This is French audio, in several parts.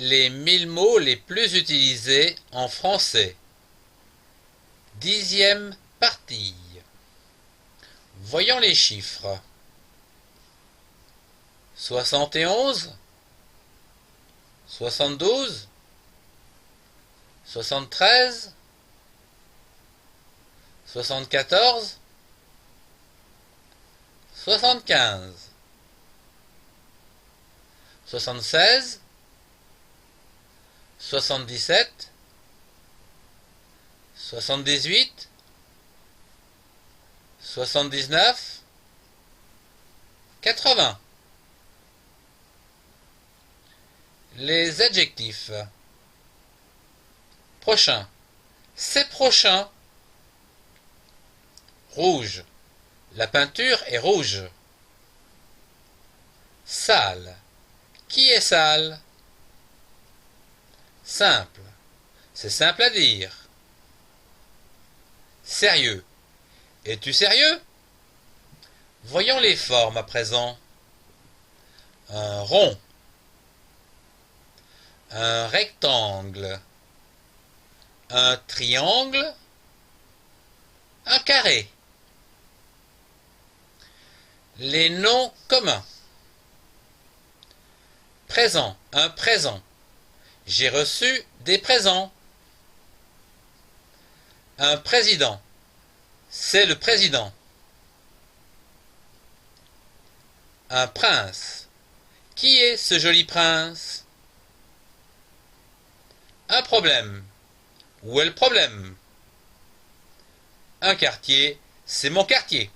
les 1000 mots les plus utilisés en français. 10e partie. Voyons les chiffres. 71, 72, 73, 74, 75, 76, 77, 78, 79, 80. Les adjectifs. Prochain. C'est prochain. Rouge. La peinture est rouge. Sale. Qui est sale? Simple. C'est simple à dire. Sérieux. Es-tu sérieux? Voyons les formes à présent. Un rond. Un rectangle. Un triangle. Un carré. Les noms communs. Présent. Un présent. J'ai reçu des présents. Un président. C'est le président. Un prince. Qui est ce joli prince? Un problème. Où est le problème? Un quartier. C'est mon quartier.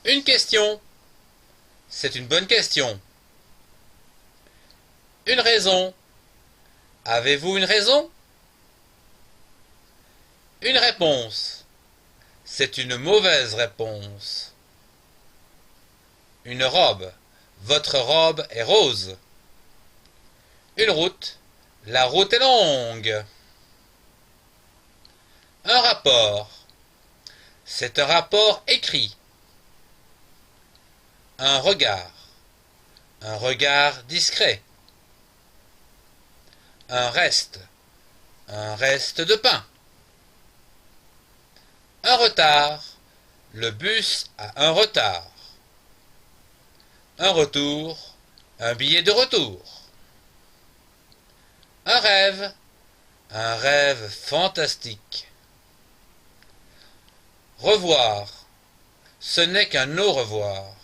Une question. C'est une bonne question. Une raison. Avez-vous une raison? Une réponse. C'est une mauvaise réponse. Une robe. Votre robe est rose. Une route. La route est longue. Un rapport. C'est un rapport écrit. Un regard. Un regard discret. Un reste de pain. Un retard. Le bus a un retard. Un retour. Un billet de retour. Un rêve fantastique. Revoir. Ce n'est qu'un au revoir.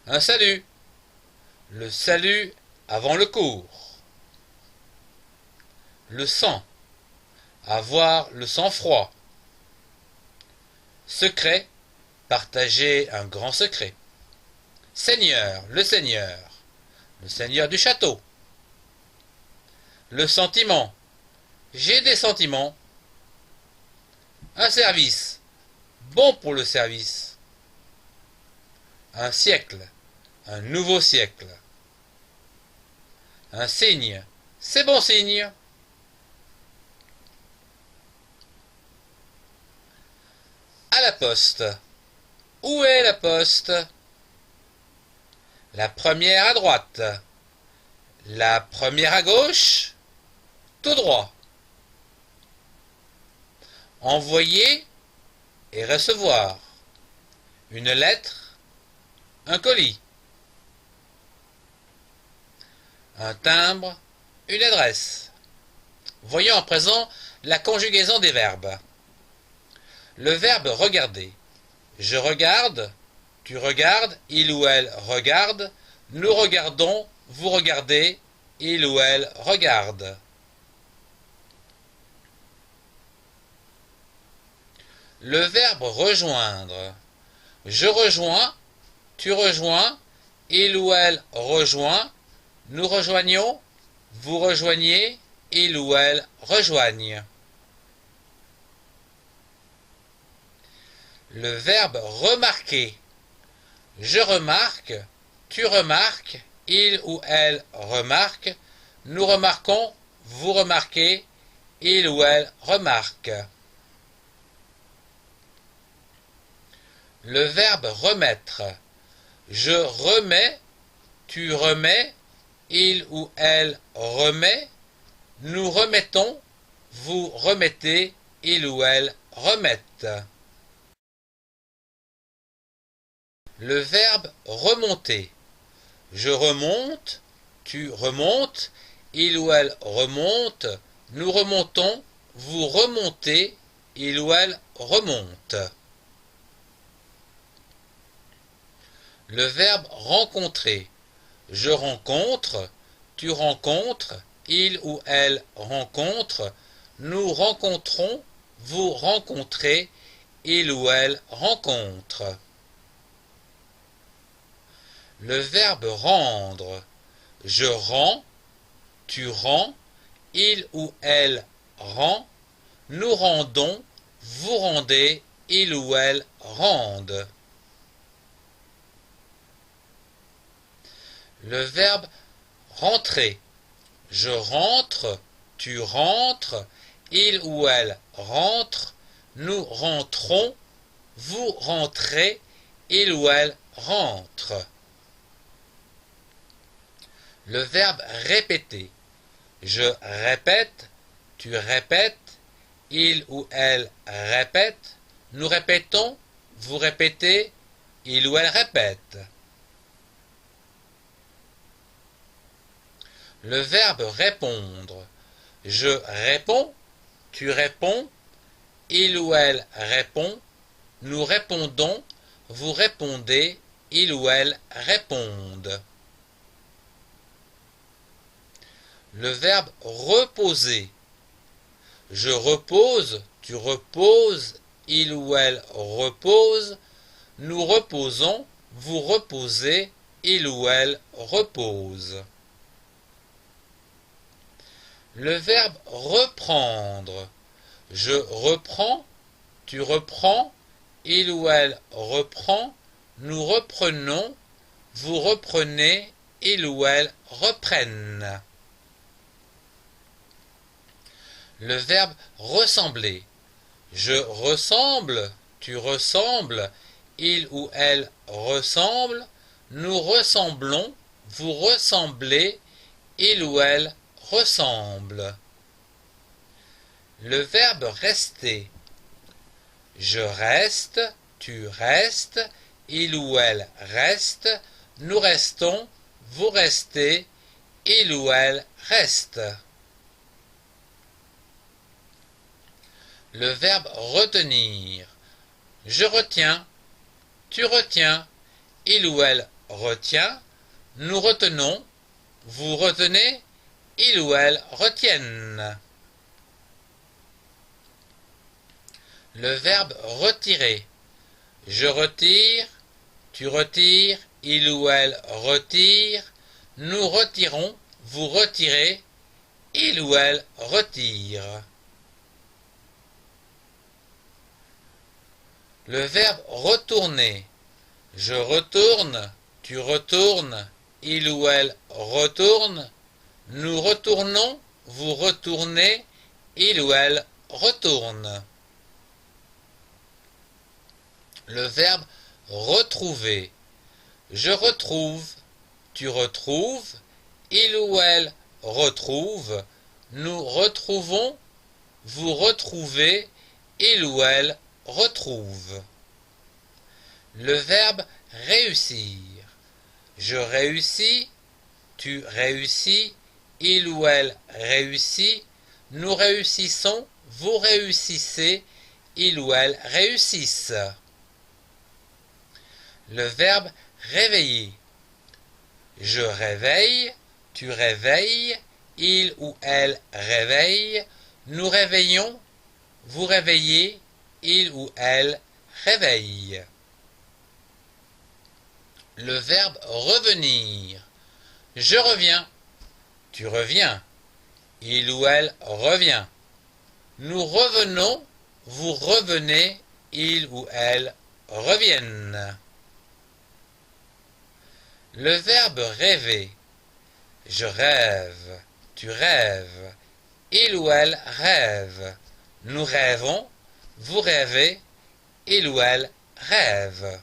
Un salut. Le salut avant le cours. Le sang. Avoir le sang-froid. Secret. Partager un grand secret. Seigneur. Le seigneur du château. Le sentiment. J'ai des sentiments. Un service. Bon pour le service. Un siècle. Un nouveau siècle. Un signe. C'est bon signe. À la poste. Où est la poste? La première à droite. La première à gauche. Tout droit. Envoyer et recevoir. Une lettre. Un colis. Un timbre. Une adresse. Voyons à présent la conjugaison des verbes. Le verbe regarder. Je regarde, tu regardes, il ou elle regarde, nous regardons, vous regardez, il ou elle regarde. Le verbe rejoindre. Je rejoins, tu rejoins, il ou elle rejoint, nous rejoignons, vous rejoignez, il ou elle rejoignent. Le verbe remarquer. Je remarque, tu remarques, il ou elle remarque, nous remarquons, vous remarquez, il ou elle remarque. Le verbe remettre. Je remets, tu remets, il ou elle remet, nous remettons, vous remettez, il ou elle remettent. Le verbe remonter. Je remonte, tu remontes, il ou elle remonte, nous remontons, vous remontez, il ou elle remonte. Le verbe rencontrer. Je rencontre, tu rencontres, il ou elle rencontre, nous rencontrons, vous rencontrez, il ou elle rencontre. Le verbe rendre. Je rends, tu rends, il ou elle rend, nous rendons, vous rendez, il ou elle rendent. Le verbe rentrer. Je rentre, tu rentres, il ou elle rentre, nous rentrons, vous rentrez, il ou elle rentre. Le verbe répéter. Je répète, tu répètes, il ou elle répète, nous répétons, vous répétez, il ou elle répète. Le verbe répondre. Je réponds, tu réponds, il ou elle répond, nous répondons, vous répondez, il ou elle répondent. Le verbe reposer. Je repose, tu reposes, il ou elle repose, nous reposons, vous reposez, il ou elle repose. Le verbe reprendre. Je reprends, tu reprends, il ou elle reprend, nous reprenons, vous reprenez, il ou elle reprennent. Le verbe ressembler. Je ressemble, tu ressembles, il ou elle ressemble, nous ressemblons, vous ressemblez, il ou elle ressemble. Le verbe rester. Je reste, tu restes, il ou elle reste, nous restons, vous restez, il ou elle reste. Le verbe retenir. Je retiens, tu retiens, il ou elle retient, nous retenons, vous retenez, il ou elle retiennent. Le verbe retirer. Je retire, tu retires, il ou elle retire, nous retirons, vous retirez, il ou elle retire. Le verbe retourner. Je retourne, tu retournes, il ou elle retourne, nous retournons, vous retournez, il ou elle retourne. Le verbe retrouver. Je retrouve, tu retrouves, il ou elle retrouve, nous retrouvons, vous retrouvez, il ou elle retrouve. Le verbe réussir. Je réussis, tu réussis, il ou elle réussit, nous réussissons, vous réussissez, il ou elle réussissent. Le verbe réveiller. Je réveille, tu réveilles, il ou elle réveille, nous réveillons, vous réveillez, il ou elle réveille. Le verbe revenir. Je reviens, tu reviens, il ou elle revient. Nous revenons, vous revenez, il ou elle reviennent. Le verbe rêver. Je rêve, tu rêves, il ou elle rêve. Nous rêvons, vous rêvez, il ou elle rêve.